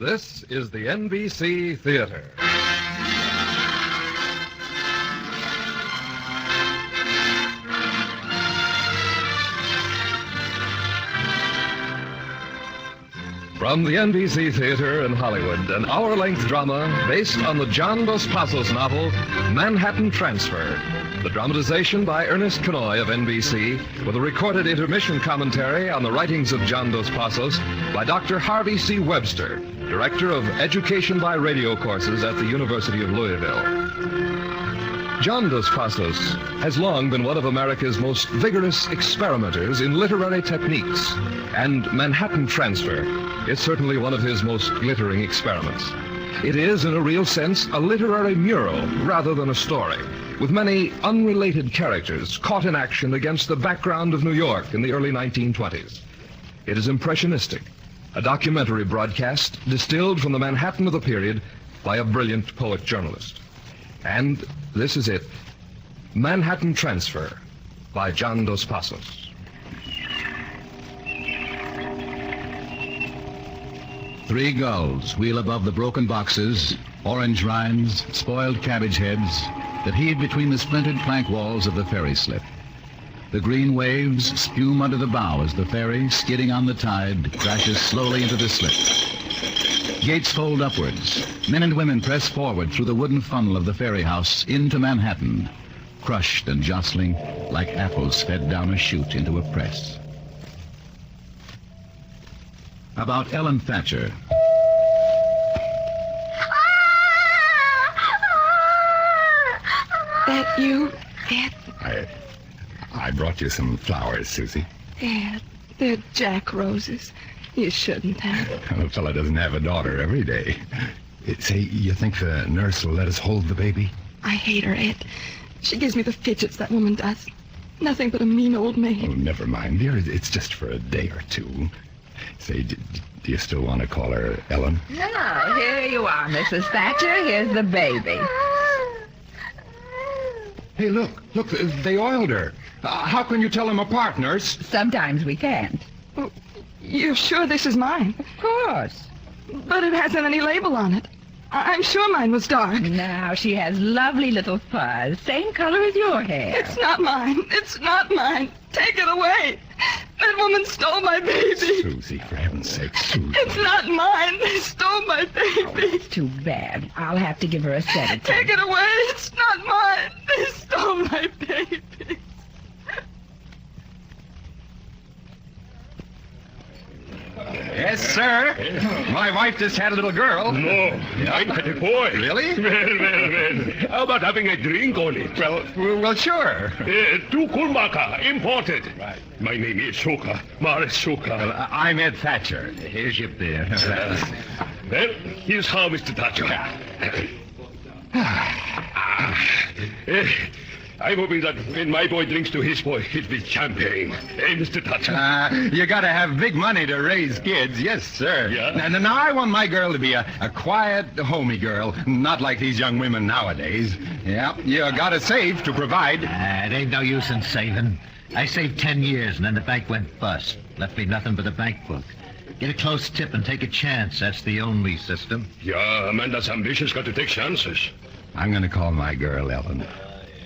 This is the NBC Theater. From the NBC Theater in Hollywood, an hour-length drama based on the John Dos Passos novel, Manhattan Transfer. The dramatization by Ernest Kenoy of NBC, with a recorded intermission commentary on the writings of John Dos Passos by Dr. Harvey C. Webster, Director of Education by Radio courses at the University of Louisville. John Dos Passos has long been one of America's most vigorous experimenters in literary techniques, and Manhattan Transfer is certainly one of his most glittering experiments. It is, in a real sense, a literary mural rather than a story, with many unrelated characters caught in action against the background of New York in the early 1920s. It is impressionistic, a documentary broadcast distilled from the Manhattan of the period by a brilliant poet-journalist. And this is it, Manhattan Transfer by John Dos Passos. Three gulls wheel above the broken boxes, orange rinds, spoiled cabbage heads that heave between the splintered plank walls of the ferry slip. The green waves spume under the bow as the ferry, skidding on the tide, crashes slowly into the slip. Gates fold upwards. Men and women press forward through the wooden funnel of the ferry house into Manhattan, crushed and jostling like apples fed down a chute into a press. About Ellen Thatcher. That you, Ed? I brought you some flowers, Susie. Ed, they're Jack roses. You shouldn't have. A fella doesn't have a daughter every day. Say, you think the nurse will let us hold the baby? I hate her, Ed. She gives me the fidgets, that woman does. Nothing but a mean old maid. Oh, never mind, dear. It's just for a day or two. Say, do you still want to call her Ellen? No, here you are, Mrs. Thatcher. Here's the baby. Hey, look, they oiled her. How can you tell them apart, nurse? Sometimes we can't. Oh, you're sure this is mine? Of course. But it hasn't any label on it. I'm sure mine was dark. Now, she has lovely little fuzz, same color as your hair. It's not mine. It's not mine. Take it away. That woman stole my baby. Susie, for heaven's sake, Susie. It's not mine. They stole my baby. It's too bad. I'll have to give her a sedative. Take it away. It's not mine. They stole my baby. Yes, sir. My wife just had a little girl. No, I had a boy. Really? Well. How about having a drink on it? Well, sure. To Kulmaka, imported. Right. My name is Shoka, Morris Shoka. I'm Ed Thatcher. Here's your beer. Well, here's how, Mr. Thatcher. I'm hoping that when my boy drinks to his boy, it'll be champagne. Hey, Mr. Thatcher. You gotta have big money to raise kids. Yes, sir. Yeah? Now, I want my girl to be a quiet, homey girl, not like these young women nowadays. Yeah, you gotta save to provide. It ain't no use in saving. I saved 10 years, and then the bank went bust. Left me nothing but a bank book. Get a close tip and take a chance. That's the only system. Yeah, a man that's ambitious got to take chances. I'm gonna call my girl Ellen,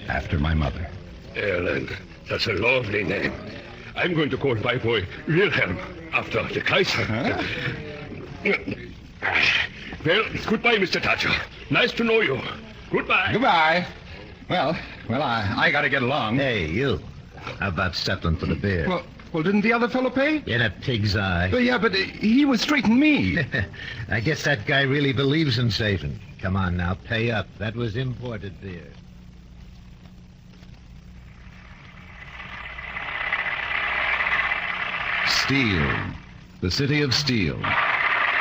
after my mother. Ellen, that's a lovely name. I'm going to call my boy Wilhelm, after the Kaiser. Huh? Well, goodbye, Mr. Thatcher. Nice to know you. Goodbye. Goodbye. Well, I gotta get along. Hey, you. How about settling for the beer? Well, didn't the other fellow pay? In a pig's eye. Yeah, but he was treating me. I guess that guy really believes in saving. Come on now, pay up. That was imported beer. Steel, the city of steel.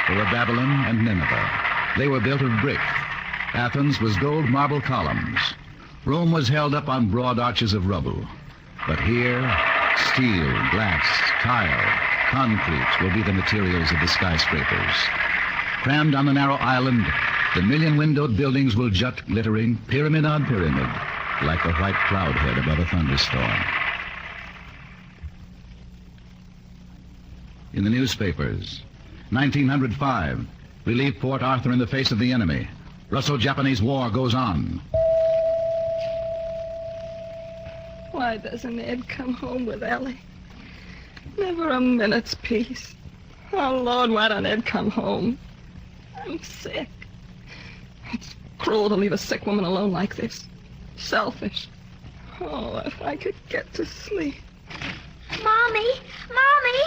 There were Babylon and Nineveh. They were built of brick. Athens was gold marble columns. Rome was held up on broad arches of rubble. But here, steel, glass, tile, concrete will be the materials of the skyscrapers. Crammed on the narrow island, the million-windowed buildings will jut glittering, pyramid on pyramid, like the white cloud head above a thunderstorm. In the newspapers, 1905, Relieve Port Arthur in the face of the enemy. Russo-Japanese war goes on. Why doesn't Ed come home with Ellie? Never a minute's peace. Oh, Lord, why don't Ed come home? I'm sick. It's cruel to leave a sick woman alone like this. Selfish. Oh, if I could get to sleep. Mommy! Mommy!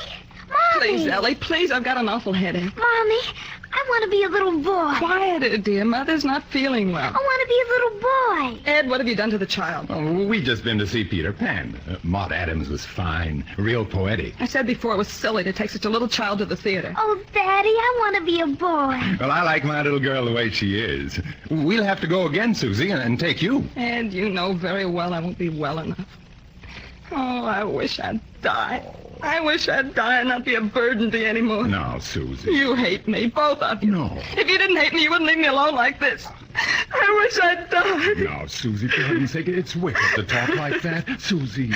Mommy! Please, Ellie, please, I've got an awful headache. Mommy, I want to be a little boy. Quieter, dear. Mother's not feeling well. I want to be a little boy. Ed, what have you done to the child? Oh, we just been to see Peter Pan. Maud Adams was fine, real poetic. I said before it was silly to take such a little child to the theater. Oh, Daddy, I want to be a boy. Well, I like my little girl the way she is. We'll have to go again, Susie, and take you. And you know very well I won't be well enough. Oh, I wish I'd die. I wish I'd die and not be a burden to you anymore. No, Susie. You hate me, both of you. No. If you didn't hate me, you wouldn't leave me alone like this. I wish I'd died. No, Susie, for heaven's sake, it's wicked to talk like that. Susie,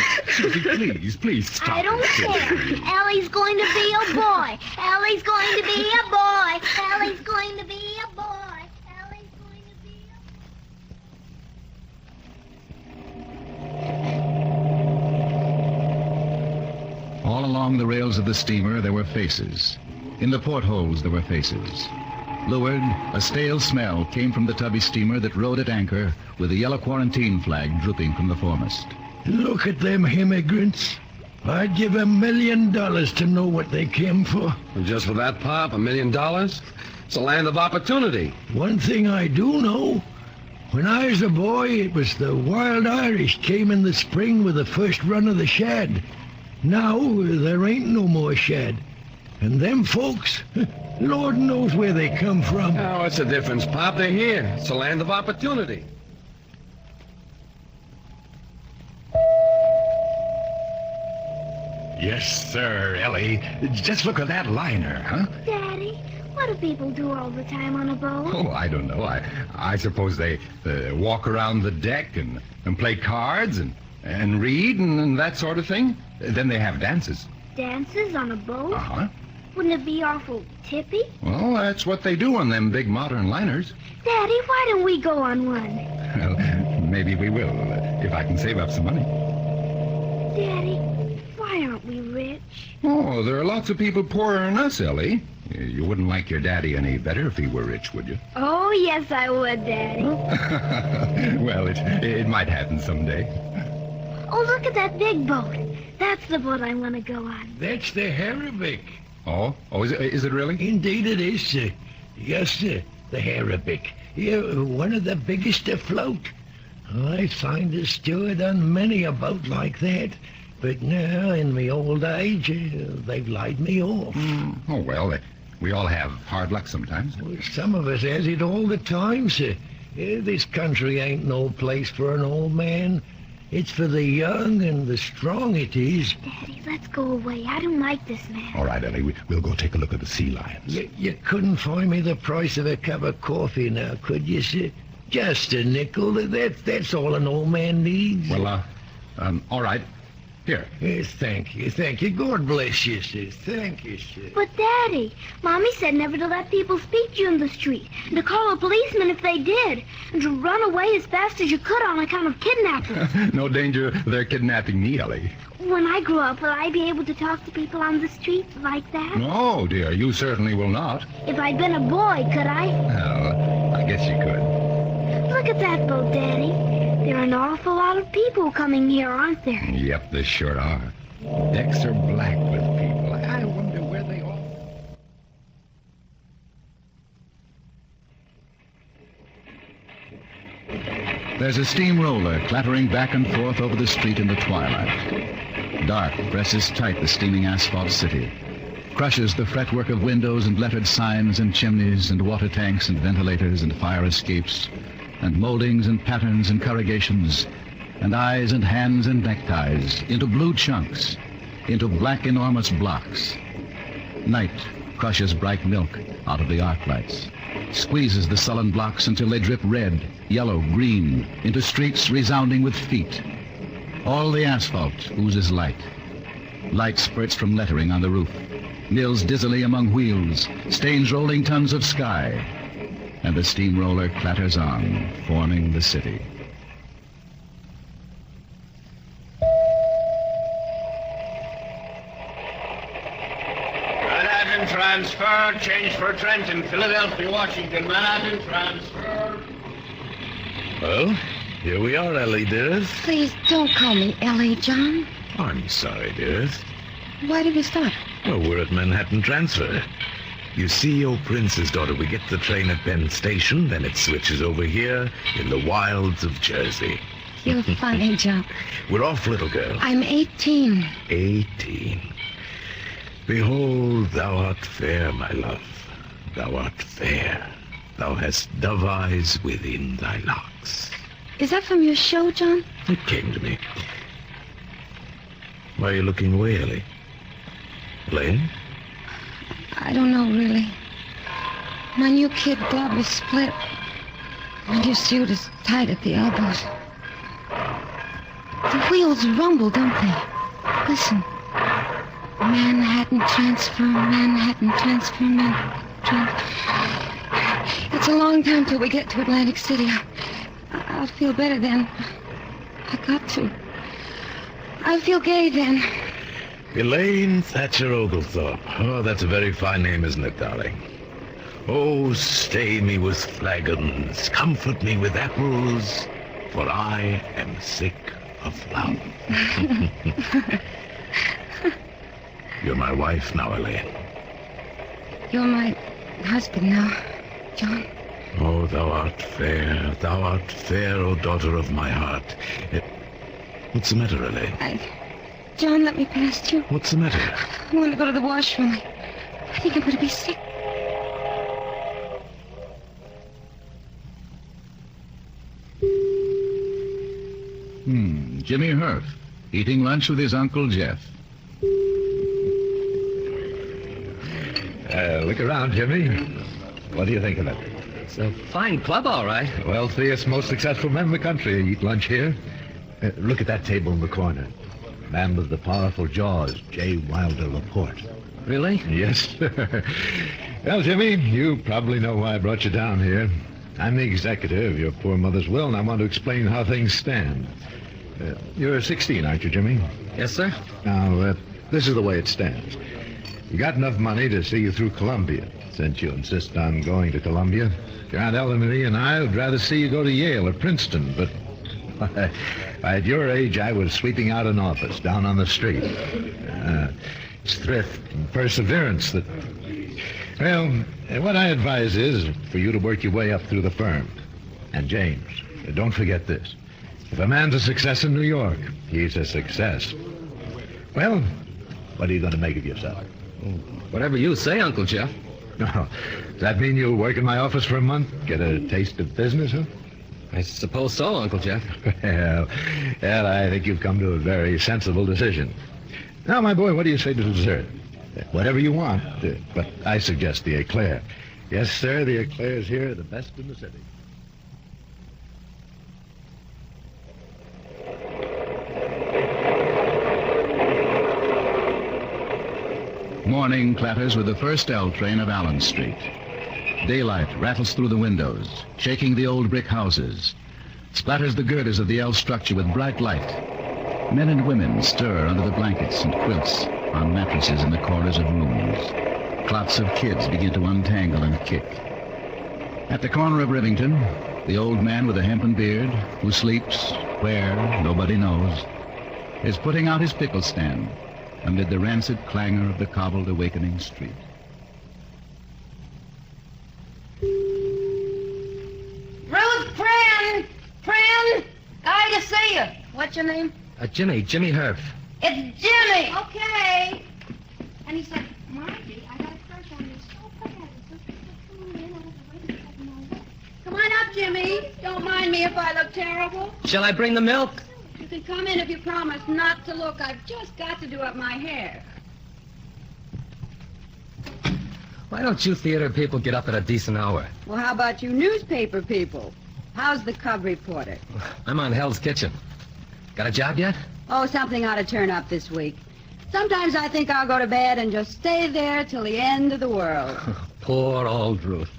please stop. I don't care. Ellie's going to be a boy. Ellie's going to be a boy. Ellie's going to be a boy. Ellie's going to be All along the rails of the steamer, there were faces. In the portholes, there were faces. Leeward, a stale smell came from the tubby steamer that rode at anchor with the yellow quarantine flag drooping from the foremast. Look at them immigrants. I'd give $1 million to know what they came for. Just for that, Pop, $1 million? It's a land of opportunity. One thing I do know. When I was a boy, it was the Wild Irish came in the spring with the first run of the shad. Now, there ain't no more shad. And them folks, Lord knows where they come from. Oh, what's the difference, Pop? They're here. It's a land of opportunity. Yes, sir, Ellie. Just look at that liner, huh? Daddy, what do people do all the time on a boat? Oh, I don't know. I suppose they walk around the deck and play cards and read and that sort of thing. Then they have dances. Dances on a boat? Uh-huh. Wouldn't it be awful tippy? Well, that's what they do on them big modern liners. Daddy, why don't we go on one? Well, maybe we will, if I can save up some money. Daddy, why aren't we rich? Oh, there are lots of people poorer than us, Ellie. You wouldn't like your daddy any better if he were rich, would you? Oh, yes, I would, Daddy. Well, it might happen someday. Oh, look at that big boat. That's the boat I want to go on. That's the Harabic. Oh, is it really? Indeed it is, sir. Yes, sir, the Harabic. Yeah, one of the biggest afloat. I find a steward on many a boat like that. But now, in my old age, they've laid me off. Oh, well, we all have hard luck sometimes. Well, some of us has it all the time, sir. This country ain't no place for an old man. It's for the young and the strong it is. Daddy, let's go away. I don't like this man. All right, Ellie, we'll go take a look at the sea lions. You couldn't find me the price of a cup of coffee now, could you, sir? Just a nickel. That's all an old man needs. Well, all right. Here. Yes, thank you. God bless you, sir. Thank you, sir. But, Daddy, Mommy said never to let people speak to you in the street, and to call a policeman if they did, and to run away as fast as you could on account of kidnapping. No danger they're kidnapping me, Ellie. When I grow up, will I be able to talk to people on the street like that? No, dear, you certainly will not. If I'd been a boy, could I? Well, I guess you could. Look at that boat, Daddy. There are an awful lot of people coming here, aren't there? Yep, there sure are. Decks are black with people. I wonder where they all... There's a steamroller clattering back and forth over the street in the twilight. Dark presses tight the steaming asphalt city, crushes the fretwork of windows and lettered signs and chimneys and water tanks and ventilators and fire escapes and moldings and patterns and corrugations and eyes and hands and neckties into blue chunks, into black enormous blocks. Night crushes bright milk out of the arc lights, squeezes the sullen blocks until they drip red, yellow, green into streets resounding with feet. All the asphalt oozes light. Light spurts from lettering on the roof. mills dizzily among wheels, stains rolling tons of sky, and the steamroller clatters on, forming the city. Manhattan transfer, change for Trenton, Philadelphia, Washington, Manhattan transfer. Well, here we are, Ellie, dearest. Please don't call me Ellie, John. I'm sorry, dearest. Why did we stop? Well, we're at Manhattan Transfer. You see, oh, Prince's daughter, we get the train at Penn Station, then it switches over here in the wilds of Jersey. You're funny, John. We're off, little girl. I'm 18. 18. Behold, thou art fair, my love. Thou art fair. Thou hast dove eyes within thy locks. Is that from your show, John? It came to me. Why are you looking away, Ellie? Elaine? I don't know, really. My new kid glove is split. And your suit is tight at the elbows. The wheels rumble, don't they? Listen. Manhattan transfer, Manhattan transfer, It's a long time till we get to Atlantic City. I'll feel better then. I got to. I feel gay then. Elaine Thatcher Oglethorpe. Oh, that's a very fine name, isn't it, darling? Oh, stay me with flagons, comfort me with apples, for I am sick of love. You're my wife now, Elaine. You're my husband now, John. Oh, thou art fair, O daughter of my heart. What's the matter, Elaine? John, let me past you. What's the matter? I want to go to the washroom. I think I'm going to be sick. Jimmy Herf, eating lunch with his Uncle Jeff. Look around, Jimmy. What do you think of it? It's a fine club, all right. Wealthiest, most successful men in the country eat lunch here. Look at that table in the corner. Man with the powerful jaws, J. Wilder Laporte. Really? Yes, sir. Well, Jimmy, you probably know why I brought you down here. I'm the executor of your poor mother's will, and I want to explain how things stand. You're 16, aren't you, Jimmy? Yes, sir. Now, this is the way it stands. You got enough money to see you through Columbia. Since you insist on going to Columbia, your Aunt Emily and I would rather see you go to Yale or Princeton, but at your age, I was sweeping out an office down on the street. It's thrift and perseverance that... Well, what I advise is for you to work your way up through the firm. And James, don't forget this. If a man's a success in New York, he's a success. Well, what are you going to make of yourself? Whatever you say, Uncle Jeff. Oh, does that mean you'll work in my office for a month? Get a taste of business, huh? I suppose so, Uncle Jeff. Well, I think you've come to a very sensible decision. Now, my boy, what do you say to dessert? Whatever you want, but I suggest the eclair. Yes, sir, the eclairs here are the best in the city. Morning clatters with the first L train of Allen Street. Daylight rattles through the windows, shaking the old brick houses, splatters the girders of the L structure with bright light. Men and women stir under the blankets and quilts on mattresses in the corners of rooms. Clots of kids begin to untangle and kick. At the corner of Rivington, the old man with a hempen beard, who sleeps where nobody knows, is putting out his pickle stand amid the rancid clangor of the cobbled awakening street. Ruth Pran! Pran! Glad to see you. What's your name? Jimmy Herf. It's Jimmy. Okay. And he said, Margie, I got a crush on you so bad. Come on up, Jimmy. Don't mind me if I look terrible. Shall I bring the milk? You can come in if you promise not to look. I've just got to do up my hair. Why don't you theater people get up at a decent hour? Well, how about you newspaper people? How's the cub reporter? I'm on Hell's Kitchen. Got a job yet? Oh, something ought to turn up this week. Sometimes I think I'll go to bed and just stay there till the end of the world. Poor old Ruth.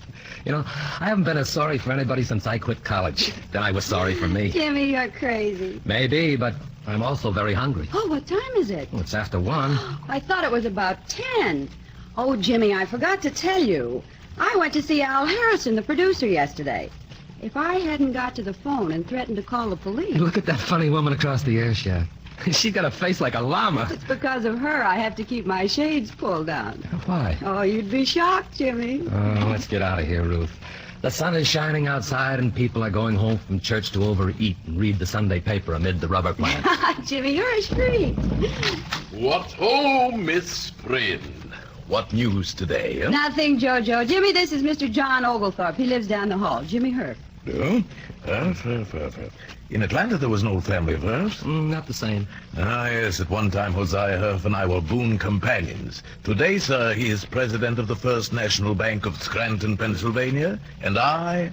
You know, I haven't been as sorry for anybody since I quit college. Then I was sorry for me. Jimmy, you're crazy. Maybe, but I'm also very hungry. Oh, what time is it? Well, it's after 1. I thought it was about 10. Oh, Jimmy, I forgot to tell you. I went to see Al Harrison, the producer, yesterday. If I hadn't got to the phone and threatened to call the police... Look at that funny woman across the air shaft. She's got a face like a llama. It's because of her I have to keep my shades pulled down. Why? Oh, you'd be shocked, Jimmy. Oh, let's get out of here, Ruth. The sun is shining outside and people are going home from church to overeat and read the Sunday paper amid the rubber plants. Jimmy, you're a shriek. What ho, Miss Prynne. What news today, huh? Nothing, Jojo. Jimmy, this is Mr. John Oglethorpe. He lives down the hall. Jimmy Hurd. Oh? Fair. In Atlanta, there was an old family of hers. Not the same. Ah, yes. At one time, Hosea Herf and I were boon companions. Today, sir, he is president of the First National Bank of Scranton, Pennsylvania. And I,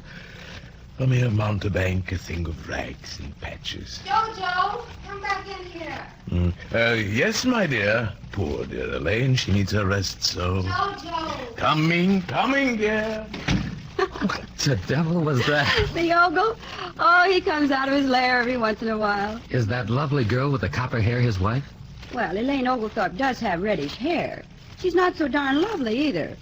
a mere mountebank, a thing of rags and patches. Jojo, come back in here. Yes, my dear. Poor dear Elaine. She needs her rest, so... Jojo. Coming, dear. What the devil was that? The Ogle? Oh, he comes out of his lair every once in a while. Is that lovely girl with the copper hair his wife? Well, Elaine Oglethorpe does have reddish hair. She's not so darn lovely either.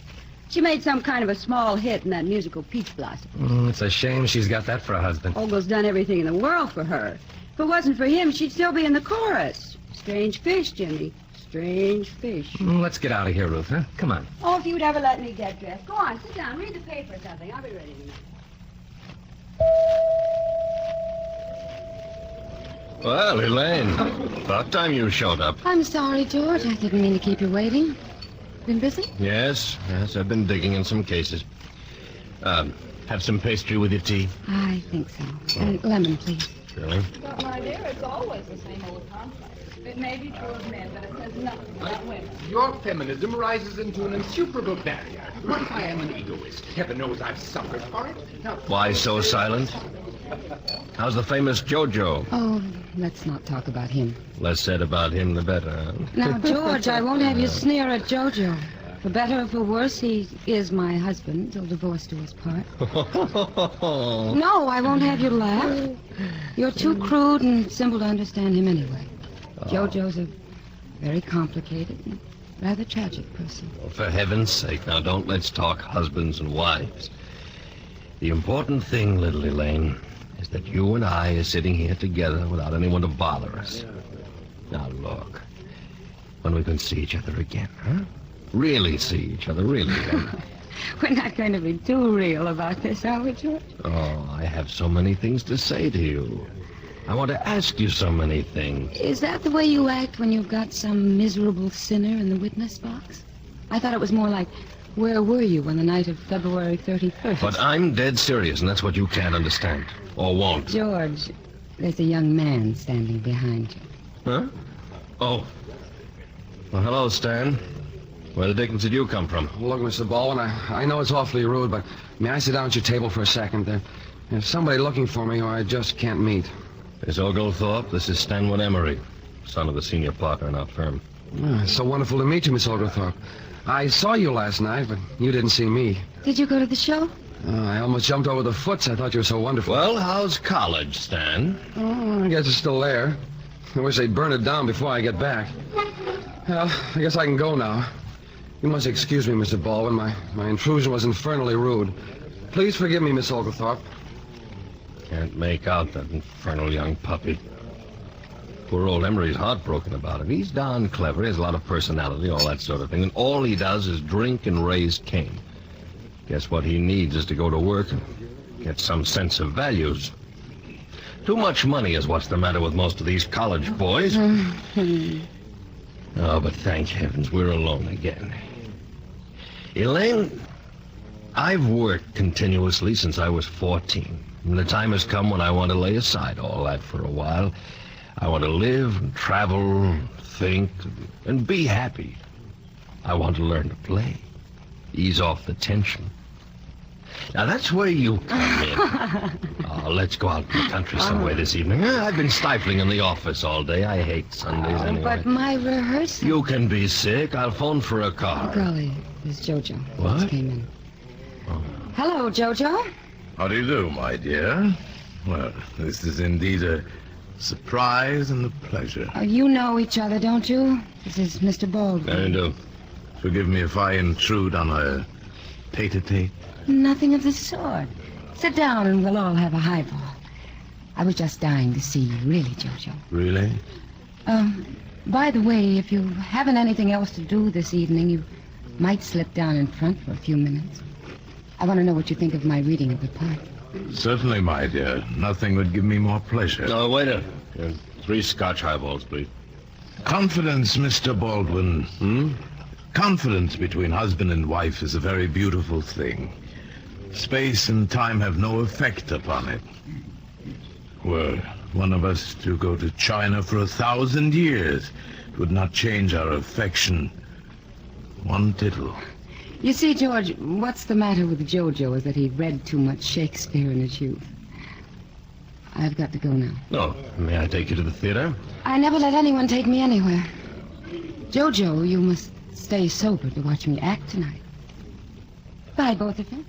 She made some kind of a small hit in that musical Peach Blossom. It's a shame she's got that for a husband. Ogle's done everything in the world for her. If it wasn't for him, she'd still be in the chorus. Strange fish, Jimmy. Strange fish. Let's get out of here, Ruth, huh? Come on. Oh, if you'd ever let me get dressed. Go on, sit down, read the paper or something. I'll be ready in a minute. Well, Elaine, about time you showed up. I'm sorry, George. I didn't mean to keep you waiting. Been busy? Yes, I've been digging in some cases. Have some pastry with your tea? I think so. And lemon, please. Really? But, my dear, it's always the same old complex. It may be true of men, but it says nothing about women. Your feminism rises into an insuperable barrier. What if I am an egoist? Heaven knows I've suffered for it. Now, Why so silent? How's the famous Jojo? Oh, let's not talk about him. Less said about him, the better. Huh? Now, George, I won't have you sneer at Jojo. For better or for worse, he is my husband, till divorce do us part. No, I won't have you laugh. You're too crude and simple to understand him anyway. Jojo's a very complicated and rather tragic person. Well, for heaven's sake, now don't let's talk husbands and wives. The important thing, little Elaine, is that you and I are sitting here together without anyone to bother us. Now look, when we can see each other again, huh? Really see each other, really. We're not going to be too real about this, are we, George? Oh, I have so many things to say to you. I want to ask you so many things. Is that the way you act when you've got some miserable sinner in the witness box? I thought it was more like, where were you on the night of February 31st? But I'm dead serious, and that's what you can't understand. Or won't. George, there's a young man standing behind you. Huh? Oh. Well, hello, Stan. Where the dickens did you come from? Look, Mr. Baldwin, I know it's awfully rude, but may I sit down at your table for a second? There's somebody looking for me who I just can't meet. Miss Oglethorpe, this is Stanwood Emery, son of the senior partner in our firm. It's so wonderful to meet you, Miss Oglethorpe. I saw you last night, but you didn't see me. Did you go to the show? I almost jumped over the foots. I thought you were so wonderful. Well, how's college, Stan? Oh, I guess it's still there. I wish they'd burn it down before I get back. Well, I guess I can go now. You must excuse me, Mr. Baldwin. My intrusion was infernally rude. Please forgive me, Miss Oglethorpe. Can't make out that infernal young puppy. Poor old Emery's heartbroken about it. He's darn clever. He has a lot of personality, all that sort of thing. And all he does is drink and raise Cain. Guess what he needs is to go to work and get some sense of values. Too much money is what's the matter with most of these college boys. Oh, but thank heavens we're alone again. Elaine, I've worked continuously since I was 14. And the time has come when I want to lay aside all that for a while. I want to live and travel, and think, and be happy. I want to learn to play, ease off the tension. Now, that's where you come in. Oh, let's go out in the country somewhere this evening. I've been stifling in the office all day. I hate Sundays anyway. But my rehearsal... You can be sick. I'll phone for a car. Golly, there's Jojo. What? Just came in. Hello, Jojo. How do you do, my dear? Well, this is indeed a surprise and a pleasure. You know each other, don't you? This is Mr. Baldwin. I do. Forgive me if I intrude on a tete-a-tete. Nothing of the sort. Sit down and we'll all have a highball. I was just dying to see you, really, Jojo. Really? By the way, if you haven't anything else to do this evening, you might slip down in front for a few minutes. I want to know what you think of my reading of the part. Certainly, my dear. Nothing would give me more pleasure. No, waiter. 3 Scotch highballs, please. Confidence, Mr. Baldwin. Confidence between husband and wife is a very beautiful thing. Space and time have no effect upon it. Were one of us to go to China for 1,000 years, it would not change our affection one tittle. You see, George, what's the matter with Jojo is that he read too much Shakespeare in his youth. I've got to go now. Oh, may I take you to the theater? I never let anyone take me anywhere. Jojo, you must stay sober to watch me act tonight. Bye, both of you.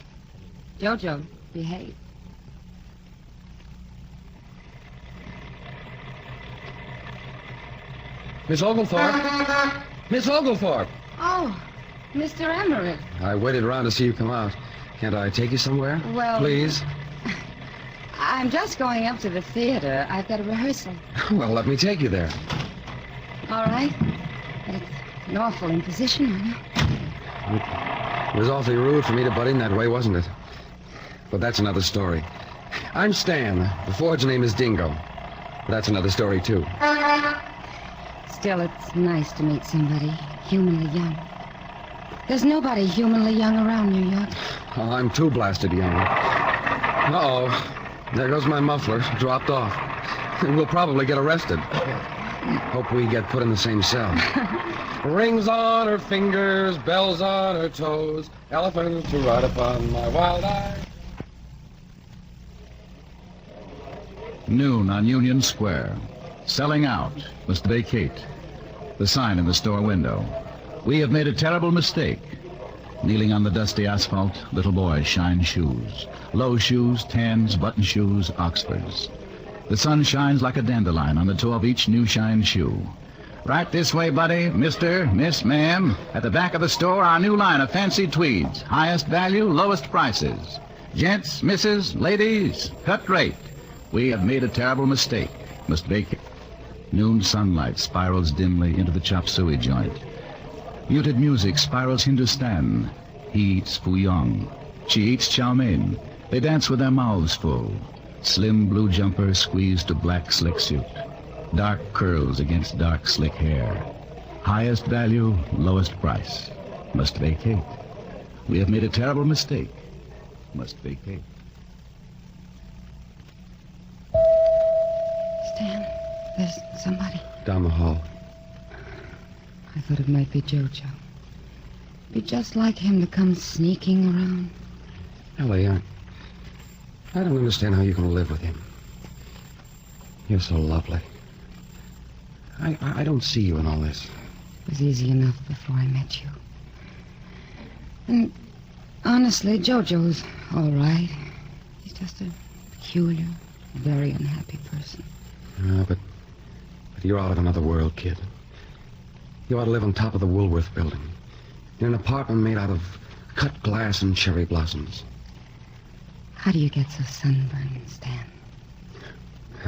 Jojo, behave. Miss Oglethorpe? Miss Oglethorpe! Oh, Mr. Emmerich. I waited around to see you come out. Can't I take you somewhere? Well... Please? I'm just going up to the theater. I've got a rehearsal. Well, let me take you there. All right. But it's an awful imposition on you. It was awfully rude for me to butt in that way, wasn't it? But that's another story. I'm Stan. The forged name is Dingo. But that's another story, too. Still, it's nice to meet somebody humanly young. There's nobody humanly young around New York. Oh, I'm too blasted young. Uh-oh. There goes my muffler. Dropped off. We'll probably get arrested. Hope we get put in the same cell. Rings on her fingers, bells on her toes, elephants to ride upon my wild eye. Noon on Union Square. Selling out. Must vacate. The sign in the store window. We have made a terrible mistake. Kneeling on the dusty asphalt, little boys shine shoes. Low shoes, tans, button shoes, Oxfords. The sun shines like a dandelion on the toe of each new shine shoe. Right this way, buddy. Mr., Miss, ma'am. At the back of the store, our new line of fancy tweeds. Highest value, lowest prices. Gents, misses, ladies, cut rate. We have made a terrible mistake. Must vacate. Noon sunlight spirals dimly into the chop suey joint. Muted music spirals Hindustan. He eats fuyong. She eats chow mein. They dance with their mouths full. Slim blue jumper squeezed to black slick suit. Dark curls against dark slick hair. Highest value, lowest price. Must vacate. We have made a terrible mistake. Must vacate. Stan, there's somebody. Down the hall. I thought it might be Jojo. Be just like him to come sneaking around. Ellie, I don't understand how you can live with him. You're so lovely. I don't see you in all this. It was easy enough before I met you. And honestly, Jojo's all right. He's just a peculiar, very unhappy person. But you're out of another world, kid. You ought to live on top of the Woolworth building. In an apartment made out of cut glass and cherry blossoms. How do you get so sunburned, Stan?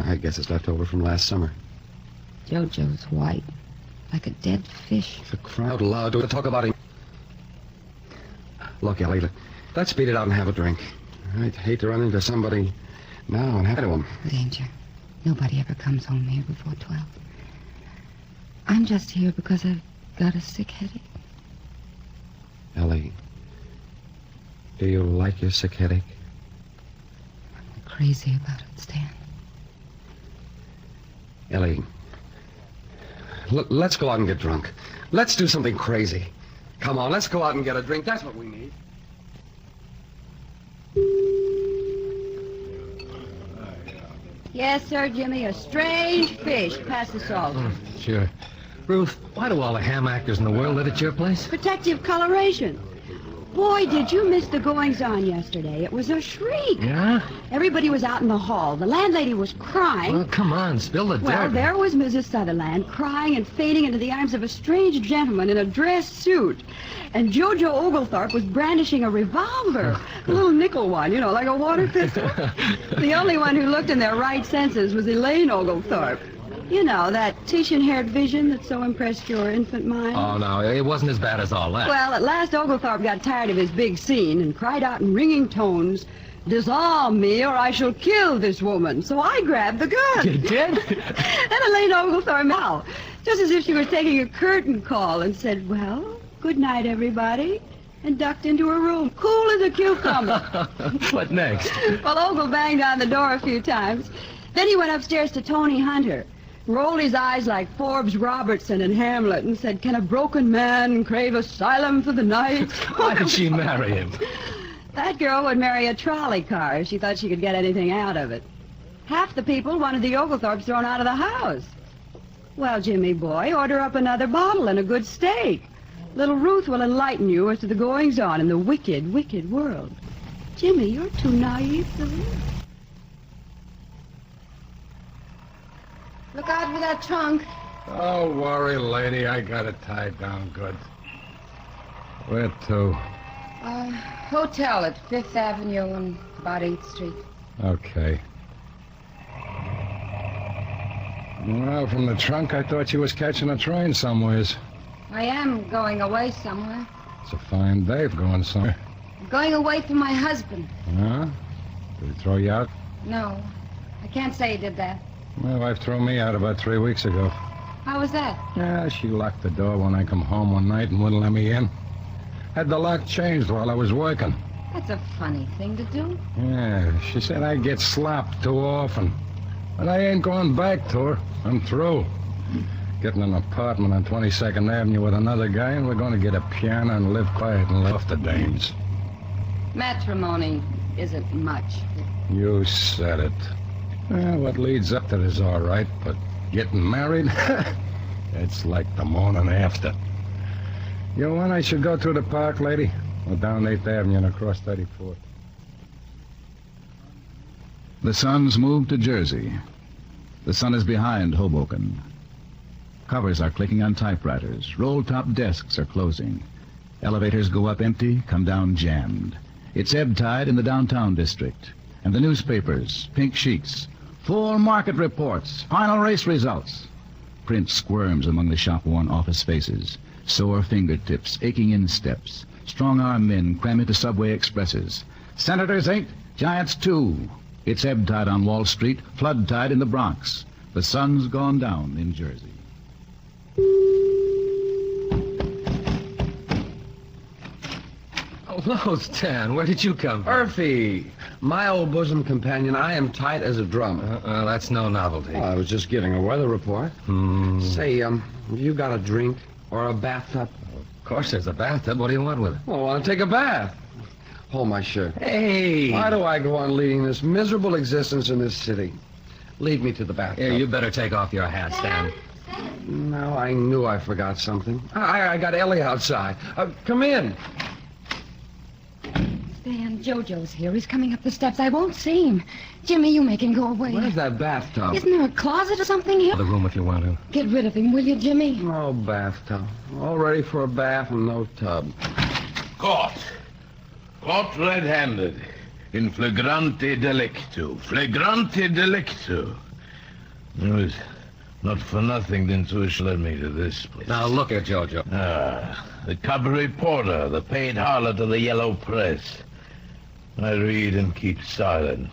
I guess it's left over from last summer. Jojo's white, like a dead fish. The crowd allowed to talk about him. Look, Ellie, let's beat it out and have a drink. I'd hate to run into somebody now and have to him. Danger. Nobody ever comes home here before 12. I'm just here because I've got a sick headache. Ellie, do you like your sick headache? I'm crazy about it, Stan. Ellie, let's go out and get drunk. Let's do something crazy. Come on, let's go out and get a drink. That's what we need. Yes, sir, Jimmy. A strange fish. Pass the salt. Sure. Ruth, why do all the ham actors in the world live at your place? Protective coloration. Boy, did you miss the goings-on yesterday. It was a shriek. Yeah? Everybody was out in the hall. The landlady was crying. Well, come on, spill the dirt. Well, there was Mrs. Sutherland crying and fainting into the arms of a strange gentleman in a dress suit. And Jojo Oglethorpe was brandishing a revolver, a little nickel one, you know, like a water pistol. The only one who looked in their right senses was Elaine Oglethorpe. You know, that Titian-haired vision that so impressed your infant mind. Oh, no, it wasn't as bad as all that. Well, at last Oglethorpe got tired of his big scene and cried out in ringing tones, "Disarm me or I shall kill this woman." So I grabbed the gun. You did? And Elaine Oglethorpe now, just as if she were taking a curtain call, and said, "Well, good night, everybody," and ducked into her room, cool as a cucumber. What next? Well, Ogle banged on the door a few times. Then he went upstairs to Tony Hunter, rolled his eyes like Forbes Robertson in Hamlet, and said, "Can a broken man crave asylum for the night?" Why did she marry him? That girl would marry a trolley car if she thought she could get anything out of it. Half the people wanted the Oglethorpes thrown out of the house. Well, Jimmy boy, order up another bottle and a good steak. Little Ruth will enlighten you as to the goings-on in the wicked, wicked world. Jimmy, you're too naive to live. Look out for that trunk. Don't worry, lady. I got it tied down good. Where to? Hotel at 5th Avenue and about 8th Street. Okay. Well, from the trunk, I thought you was catching a train somewheres. I am going away somewhere. It's a fine day for going somewhere. I'm going away from my husband. Huh? Did he throw you out? No, I can't say he did that. My wife threw me out about 3 weeks ago. How was that? Yeah, she locked the door when I come home one night and wouldn't let me in. Had the lock changed while I was working. That's a funny thing to do. Yeah, she said I get slapped too often. But I ain't going back to her. I'm through. Getting an apartment on 22nd Avenue with another guy, and we're going to get a piano and live quiet and off the dames. Matrimony isn't much. You said it. Well, what leads up to it is all right, but getting married? It's like the morning after. You want I should go through the park, lady? Or down 8th Avenue and across 34th? The Suns moved to Jersey. The sun is behind Hoboken. Covers are clicking on typewriters. Roll-top desks are closing. Elevators go up empty, come down jammed. It's ebb tide in the downtown district. And the newspapers, pink sheets, full market reports, final race results. Print squirms among the shop-worn office faces. Sore fingertips, aching insteps. Strong-arm men cram into subway expresses. Senators ain't, giants too. It's ebb tide on Wall Street, flood tide in the Bronx. The sun's gone down in Jersey. Oh, hello, Stan. Where did you come from? Murphy, my old bosom companion, I am tight as a drum. That's no novelty. Well, I was just giving a weather report. Say, have you got a drink or a bathtub? Of course there's a bathtub. What do you want with it? Well, I want to take a bath. Hold my shirt. Hey! Why do I go on leading this miserable existence in this city? Lead me to the bathtub. Here, you better take off your hat, Stan. No, I knew I forgot something. I got Ellie outside. Come in. Stan, Jojo's here. He's coming up the steps. I won't see him. Jimmy, you make him go away. Where's that bathtub? Isn't there a closet or something here? The room if you want to. Get rid of him, will you, Jimmy? No bathtub. All ready for a bath and no tub. Caught. Caught red-handed. In flagrante delicto. Flagrante delicto. It was not for nothing the intuition led me to this place. Now look at Jojo. The cub reporter, the paid harlot of the yellow press. I read and keep silent.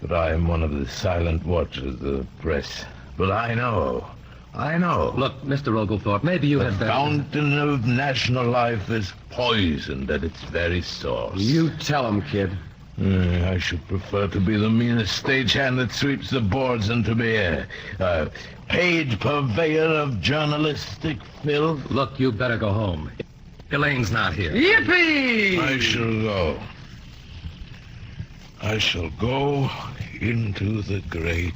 But I am one of the silent watchers of the press. But I know. Look, Mr. Oglethorpe, maybe you The had better... fountain of national life is poisoned at its very source. You tell him, kid. I should prefer to be the meanest stagehand that sweeps the boards than to be a paid purveyor of journalistic filth. Look, you better go home. Elaine's not here. Yippee! I shall go. I shall go into the great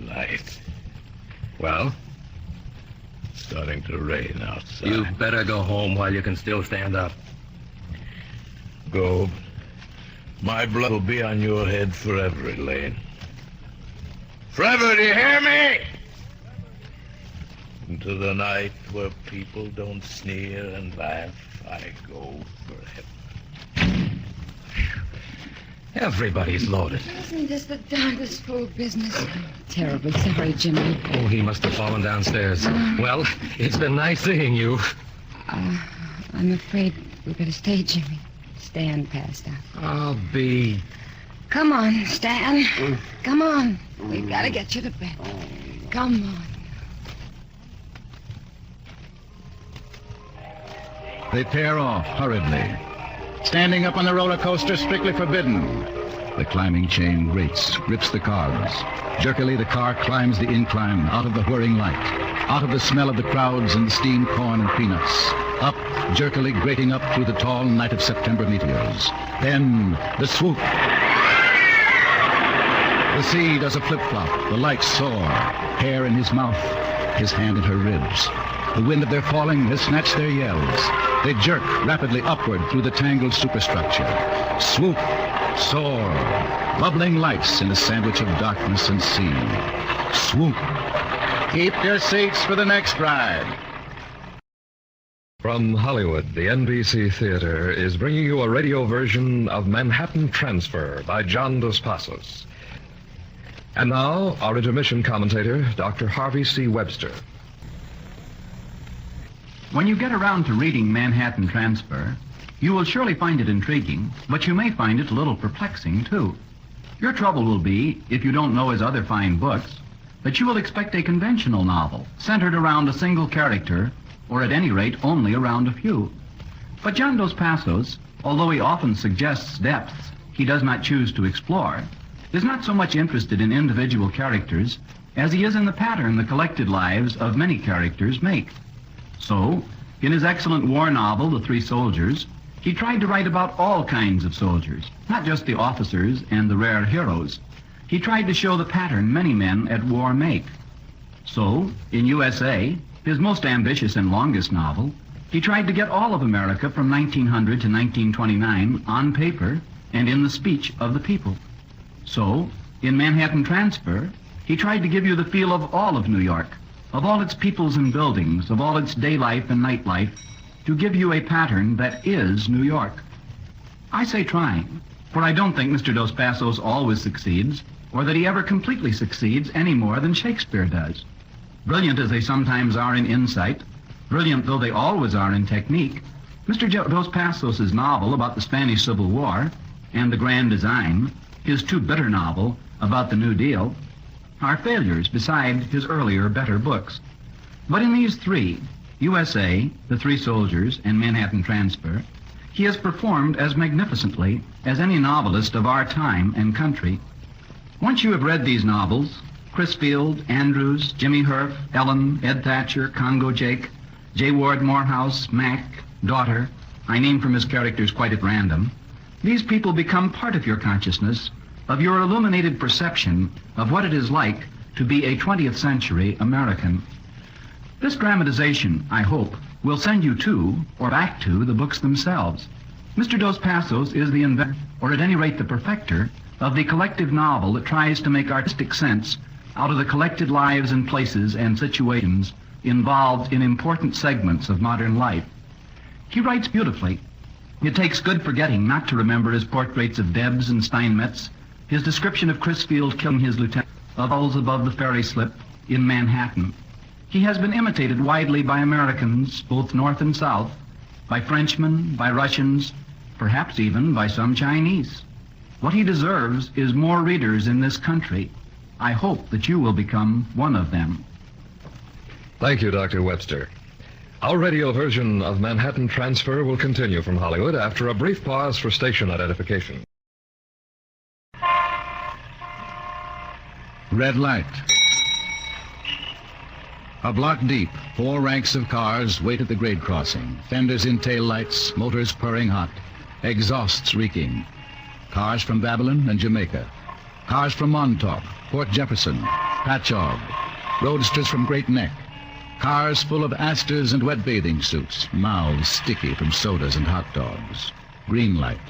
light. Well? Starting to rain outside. You better go home while you can still stand up. Go. My blood will be on your head forever, Elaine. Forever, do you hear me? Into the night where people don't sneer and laugh, I go forever. Everybody's loaded. Isn't this the darndest fool business? I'm terribly sorry, Jimmy. Oh, he must have fallen downstairs. Well, it's been nice seeing you. I'm afraid we better stay, Jimmy. Stan passed out. I'll be... Come on, Stan. Come on. We've got to get you to bed. Come on. They pair off hurriedly. Standing up on the roller coaster, strictly forbidden. The climbing chain grates, grips the cars. Jerkily, the car climbs the incline, out of the whirring light, out of the smell of the crowds and the steamed corn and peanuts. Up, jerkily grating up through the tall night of September meteors. Then, the swoop. The sea does a flip-flop. The lights soar. Hair in his mouth, his hand in her ribs. The wind of their falling has snatched their yells. They jerk rapidly upward through the tangled superstructure. Swoop, soar, bubbling lights in a sandwich of darkness and sea. Swoop. Keep your seats for the next ride. From Hollywood, the NBC Theater is bringing you a radio version of Manhattan Transfer by John Dos Passos. And now, our intermission commentator, Dr. Harvey C. Webster. When you get around to reading Manhattan Transfer, you will surely find it intriguing, but you may find it a little perplexing, too. Your trouble will be, if you don't know his other fine books, that you will expect a conventional novel, centered around a single character, or at any rate, only around a few. But John Dos Passos, although he often suggests depths he does not choose to explore, is not so much interested in individual characters as he is in the pattern the collected lives of many characters make. So, in his excellent war novel, The Three Soldiers, he tried to write about all kinds of soldiers, not just the officers and the rare heroes. He tried to show the pattern many men at war make. So, in USA, his most ambitious and longest novel, he tried to get all of America from 1900 to 1929 on paper and in the speech of the people. So, in Manhattan Transfer, he tried to give you the feel of all of New York, of all its peoples and buildings, of all its day life and night life, to give you a pattern that is New York. I say trying, for I don't think Mr. Dos Passos always succeeds, or that he ever completely succeeds any more than Shakespeare does. Brilliant as they sometimes are in insight, brilliant though they always are in technique, Mr. Dos Passos' novel about the Spanish Civil War and The Grand Design, his too bitter novel about the New Deal, are failures beside his earlier, better books. But in these three, USA, The Three Soldiers, and Manhattan Transfer, he has performed as magnificently as any novelist of our time and country. Once you have read these novels, Crisfield, Andrews, Jimmy Hurf, Ellen, Ed Thatcher, Congo Jake, J. Ward Morehouse, Mac, Daughter, I name from his characters quite at random, these people become part of your consciousness, of your illuminated perception of what it is like to be a 20th century American. This dramatization, I hope, will send you to, or back to, the books themselves. Mr. Dos Passos is the inventor, or at any rate the perfecter, of the collective novel that tries to make artistic sense out of the collected lives and places and situations involved in important segments of modern life. He writes beautifully. It takes good forgetting not to remember his portraits of Debs and Steinmetz, his description of Crisfield killing his lieutenant, of hulls above the ferry slip in Manhattan. He has been imitated widely by Americans, both North and South, by Frenchmen, by Russians, perhaps even by some Chinese. What he deserves is more readers in this country. I hope that you will become one of them. Thank you, Dr. Webster. Our radio version of Manhattan Transfer will continue from Hollywood after a brief pause for station identification. Red light. A block deep, 4 ranks of cars wait at the grade crossing. Fenders in tail lights, motors purring hot, exhausts reeking. Cars from Babylon and Jamaica. Cars from Montauk, Port Jefferson, Patchogue. Roadsters from Great Neck. Cars full of asters and wet bathing suits. Mouths sticky from sodas and hot dogs. Green light.